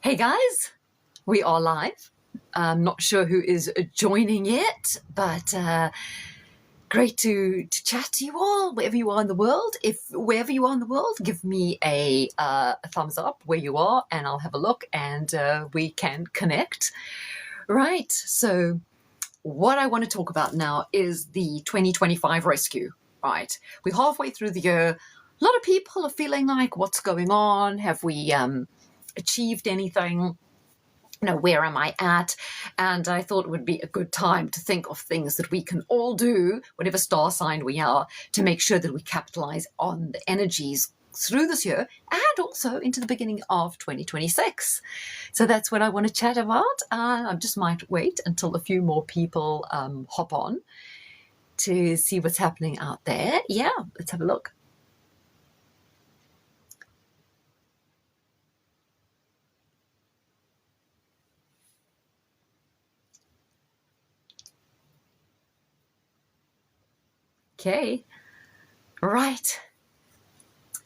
Hey guys, we are live. I'm not sure who is joining yet, but great to chat to you all wherever you are in the world. If wherever you are in the world, give me a thumbs up where you are, and I'll have a look, and we can connect. Right. So, what I want to talk about now is the 2025 rescue. Right. We're halfway through the year. A lot of people are feeling like, what's going on? Have we achieved anything? Where am I at? And I thought it would be a good time to think of things that we can all do, whatever star sign we are, to make sure that we capitalize on the energies through this year and also into the beginning of 2026. So that's what I want to chat about. I just might wait until a few more people hop on to see what's happening out there. Yeah, let's have a look. Okay, right.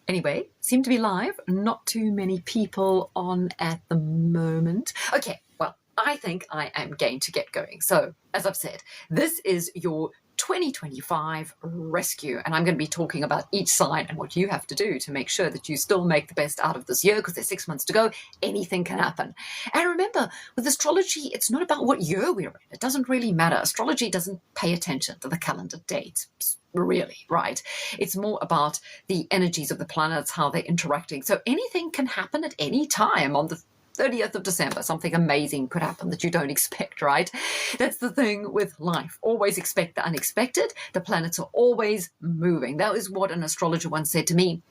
Anyway, seem to be live. Not too many people on at the moment. Okay, well, I think I am going to get going. So, as I've said, this is your 2025 rescue, and I'm going to be talking about each sign and what you have to do to make sure that you still make the best out of this year, because there's 6 months to go. Anything can happen. And remember, with astrology, it's not about what year we're in. It doesn't really matter. Astrology doesn't pay attention to the calendar dates, really, right? It's more about the energies of the planets, how they're interacting. So anything can happen at any time. On the 30th of December, something amazing could happen that you don't expect, right? That's the thing with life. Always expect the unexpected. The planets are always moving. That is what an astrologer once said to me.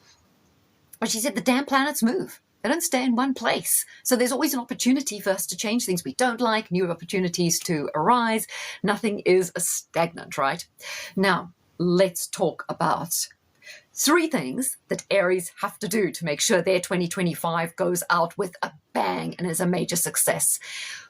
But she said, the damn planets move. They don't stay in one place. So there's always an opportunity for us to change things we don't like, new opportunities to arise. Nothing is stagnant, right? Now, let's talk about 3 things that Aries have to do to make sure their 2025 goes out with a bang and is a major success.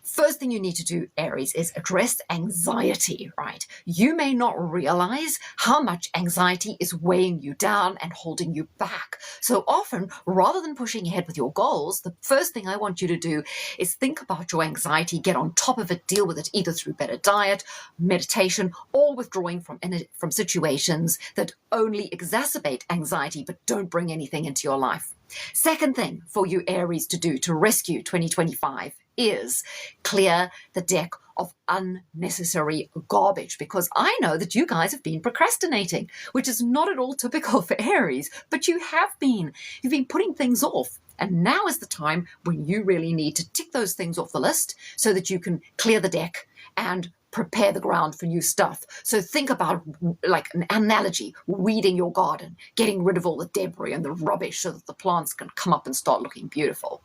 First thing you need to do, Aries, is address anxiety, right? You may not realize how much anxiety is weighing you down and holding you back. So often, rather than pushing ahead with your goals, the first thing I want you to do is think about your anxiety, get on top of it, deal with it either through better diet, meditation, or withdrawing from situations that only exacerbate anxiety but don't bring anything into your life. Second thing for you Aries to do to rescue 2025 is clear the deck of unnecessary garbage, because I know that you guys have been procrastinating, which is not at all typical for Aries, but you have been. You've been putting things off. And now is the time when you really need to tick those things off the list so that you can clear the deck and prepare the ground for new stuff. So think about, like an analogy, weeding your garden, getting rid of all the debris and the rubbish so that the plants can come up and start looking beautiful.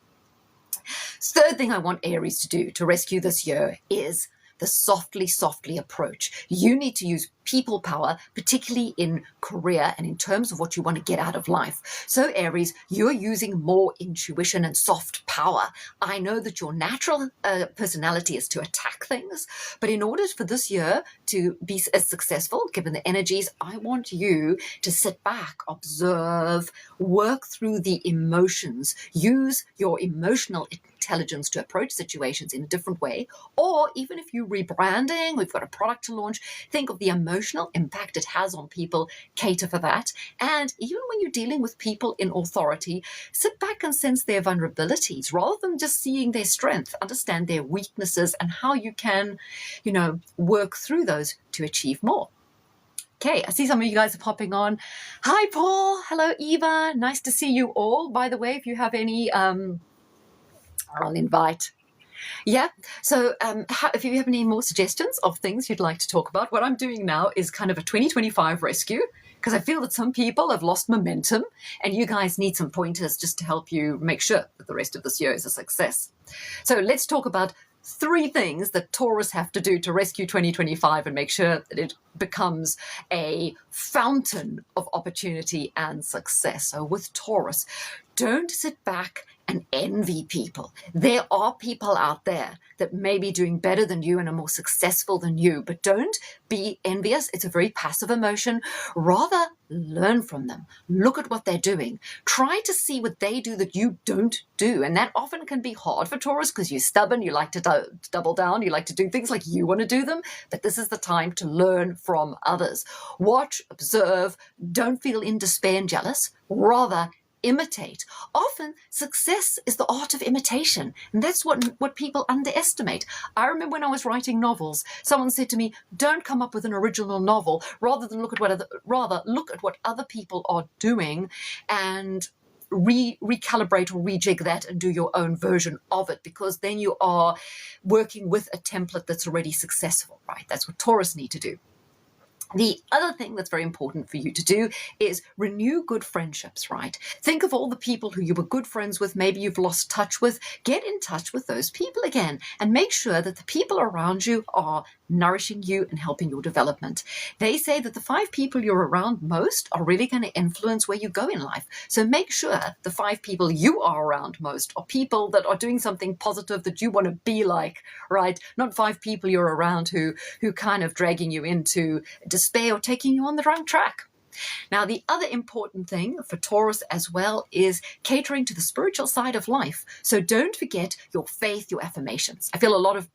Third thing I want Aries to do to rescue this year is the softly approach. You need to use people power, particularly in career and in terms of what you want to get out of life. So Aries, you're using more intuition and soft power. I know that your natural personality is to attack things, but in order for this year to be as successful, given the energies, I want you to sit back, observe, work through the emotions, use your emotional intelligence to approach situations in a different way. Or even if you're rebranding, we've got a product to launch, think of the emotional impact it has on people, cater for that. And even when you're dealing with people in authority, sit back and sense their vulnerabilities rather than just seeing their strength. Understand their weaknesses and how you can, work through those to achieve more. Okay, I see some of you guys are popping on. Hi, Paul. Hello, Eva. Nice to see you all. By the way, if you have any, I'll invite. Yeah, so if you have any more suggestions of things you'd like to talk about, what I'm doing now is kind of a 2025 rescue, because I feel that some people have lost momentum and you guys need some pointers just to help you make sure that the rest of this year is a success. So let's talk about 3 things that Taurus have to do to rescue 2025 and make sure that it becomes a fountain of opportunity and success. So with Taurus, don't sit back and envy people. There are people out there that may be doing better than you and are more successful than you, but don't be envious. It's a very passive emotion. Rather, learn from them. Look at what they're doing. Try to see what they do that you don't do. And that often can be hard for Taurus because you're stubborn, you like to double down, you like to do things like you want to do them. But this is the time to learn from others. Watch, observe, don't feel in despair and jealous. Rather, imitate. Often success is the art of imitation, and that's what people underestimate. I remember when I was writing novels, someone said to me, don't come up with an original novel, rather look at what other people are doing and recalibrate or rejig that and do your own version of it, because then you are working with a template that's already successful, right? That's what Taurus need to do. The other thing that's very important for you to do is renew good friendships, right? Think of all the people who you were good friends with, maybe you've lost touch with. Get in touch with those people again and make sure that the people around you are nourishing you and helping your development. They say that the 5 people you're around most are really going to influence where you go in life. So make sure the 5 people you are around most are people that are doing something positive that you want to be like, right? Not 5 people you're around who kind of dragging you into despair or taking you on the wrong track. Now, the other important thing for Taurus as well is catering to the spiritual side of life. So don't forget your faith, your affirmations. I feel a lot of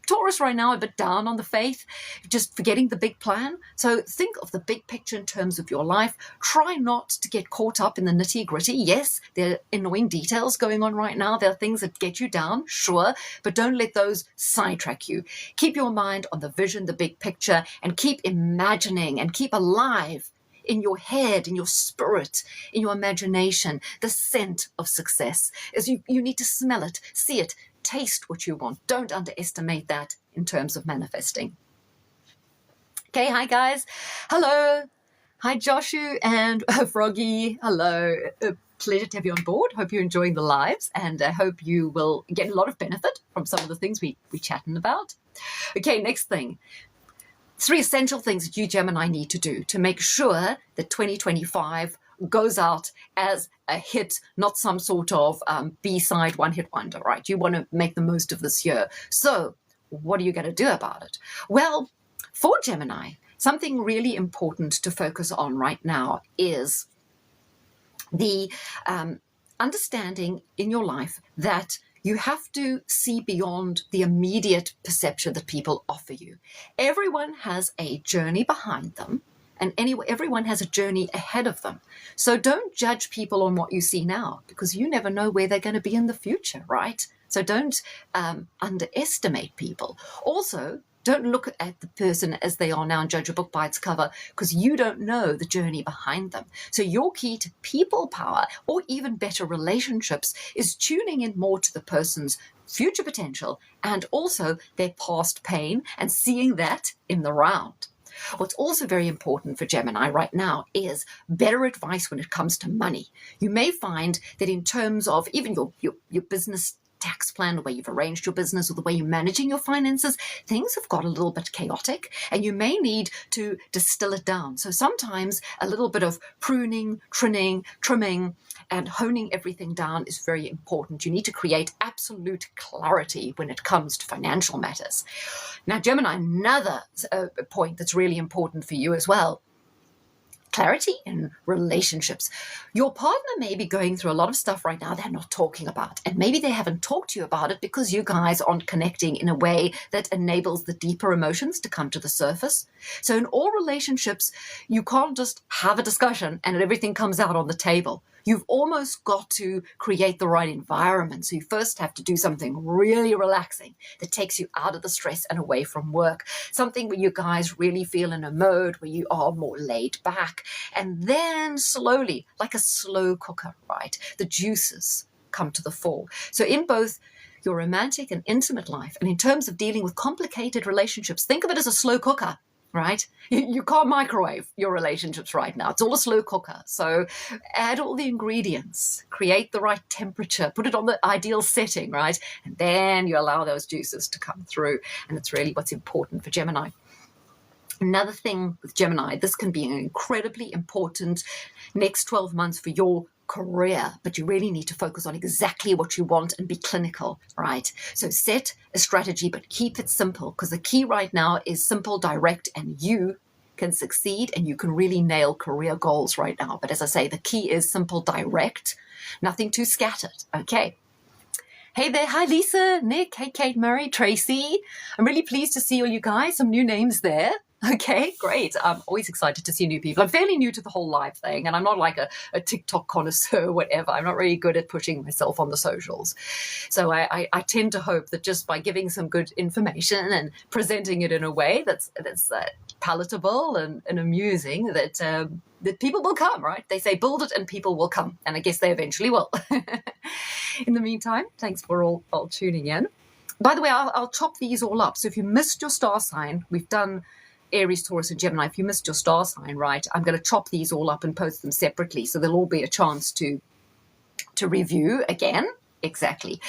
Taurus right now a bit down on the faith, just forgetting the big plan. So think of the big picture in terms of your life. Try not to get caught up in the nitty gritty. Yes, there are annoying details going on right now. There are things that get you down, sure, but don't let those sidetrack you. Keep your mind on the vision, the big picture, and keep imagining and keep alive in your head, in your spirit, in your imagination, the scent of success. As you need to smell it, see it, taste what you want. Don't underestimate that in terms of manifesting. Okay, hi guys. Hello. Hi Joshu and Froggy. Hello. A pleasure to have you on board. Hope you're enjoying the lives, and I hope you will get a lot of benefit from some of the things we chatting about. Okay, next thing. 3 essential things that you Gemini need to do to make sure that 2025 goes out as a hit, not some sort of B-side one-hit wonder, right? You want to make the most of this year. So what are you going to do about it? Well, for Gemini, something really important to focus on right now is the understanding in your life that you have to see beyond the immediate perception that people offer you. Everyone has a journey behind them, and everyone has a journey ahead of them. So don't judge people on what you see now, because you never know where they're going to be in the future, right? So don't underestimate people. Also, don't look at the person as they are now and judge a book by its cover, because you don't know the journey behind them. So your key to people power, or even better relationships, is tuning in more to the person's future potential and also their past pain and seeing that in the round. What's also very important for Gemini right now is better advice when it comes to money. You may find that in terms of even your business tax plan, the way you've arranged your business or the way you're managing your finances, things have got a little bit chaotic and you may need to distill it down. So sometimes a little bit of pruning, trimming, and honing everything down is very important. You need to create absolute clarity when it comes to financial matters. Now, Gemini, another point that's really important for you as well, clarity in relationships. Your partner may be going through a lot of stuff right now they're not talking about, and maybe they haven't talked to you about it because you guys aren't connecting in a way that enables the deeper emotions to come to the surface. So in all relationships, you can't just have a discussion and everything comes out on the table. You've almost got to create the right environment. So you first have to do something really relaxing that takes you out of the stress and away from work. Something where you guys really feel in a mode where you are more laid back. And then slowly, like a slow cooker, right, the juices come to the fore. So in both your romantic and intimate life, and in terms of dealing with complicated relationships, think of it as a slow cooker. Right? You can't microwave your relationships right now. It's all a slow cooker. So add all the ingredients, create the right temperature, put it on the ideal setting, right? And then you allow those juices to come through. And it's really what's important for Gemini. Another thing with Gemini, this can be an incredibly important next 12 months for your career, but you really need to focus on exactly what you want and be clinical, right? So set a strategy, but keep it simple, because the key right now is simple, direct, and you can succeed and you can really nail career goals right now. But as I say, the key is simple, direct, nothing too scattered. Okay. Hey there. Hi, Lisa, Nick. Hey, Kate, Murray, Tracy. I'm really pleased to see all you guys. Some new names there. Okay, great. I'm always excited to see new people. I'm fairly new to the whole live thing, and I'm not like a TikTok connoisseur or whatever. I'm not really good at pushing myself on the socials. So I tend to hope that just by giving some good information and presenting it in a way that's palatable and amusing, that people will come, right? They say build it and people will come. And I guess they eventually will. In the meantime, thanks for all tuning in. By the way, I'll chop these all up. So if you missed your star sign, we've done Aries, Taurus, and Gemini. If you missed your star sign, right, I'm going to chop these all up and post them separately. So there'll all be a chance to review again. Exactly.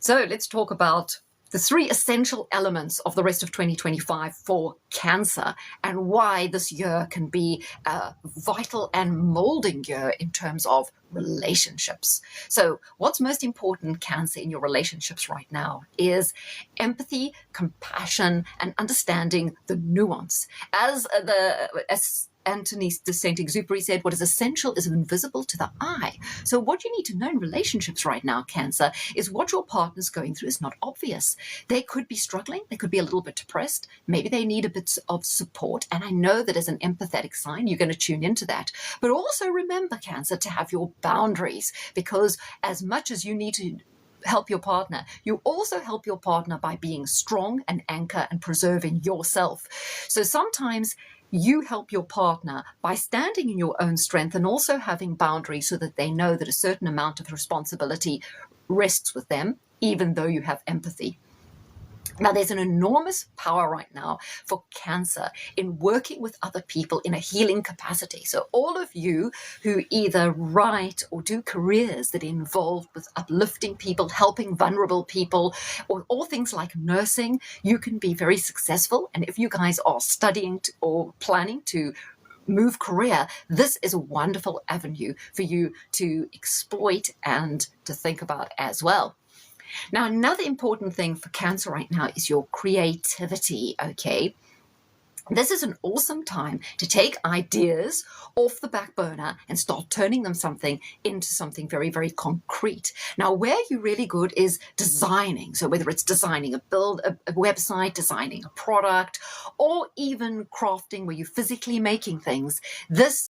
So let's talk about the 3 essential elements of the rest of 2025 for Cancer and why this year can be a vital and molding year in terms of relationships. So what's most important, Cancer, in your relationships right now is empathy, compassion, and understanding the nuance. As Anthony de Saint-Exupéry said, what is essential is invisible to the eye. So what you need to know in relationships right now, Cancer, is what your partner's going through is not obvious. They could be struggling. They could be a little bit depressed. Maybe they need a bit of support. And I know that as an empathetic sign, you're going to tune into that. But also remember, Cancer, to have your boundaries, because as much as you need to help your partner, you also help your partner by being strong and anchor and preserving yourself. So sometimes you help your partner by standing in your own strength and also having boundaries so that they know that a certain amount of responsibility rests with them, even though you have empathy. Now, there's an enormous power right now for Cancer in working with other people in a healing capacity. So all of you who either write or do careers that are involved with uplifting people, helping vulnerable people, or things like nursing, you can be very successful. And if you guys are studying or planning to move career, this is a wonderful avenue for you to exploit and to think about as well. Now, another important thing for Cancer right now is your creativity, okay? This is an awesome time to take ideas off the back burner and start turning them into something very, very concrete. Now, where you're really good is designing. So whether it's designing a website, designing a product, or even crafting where you're physically making things, this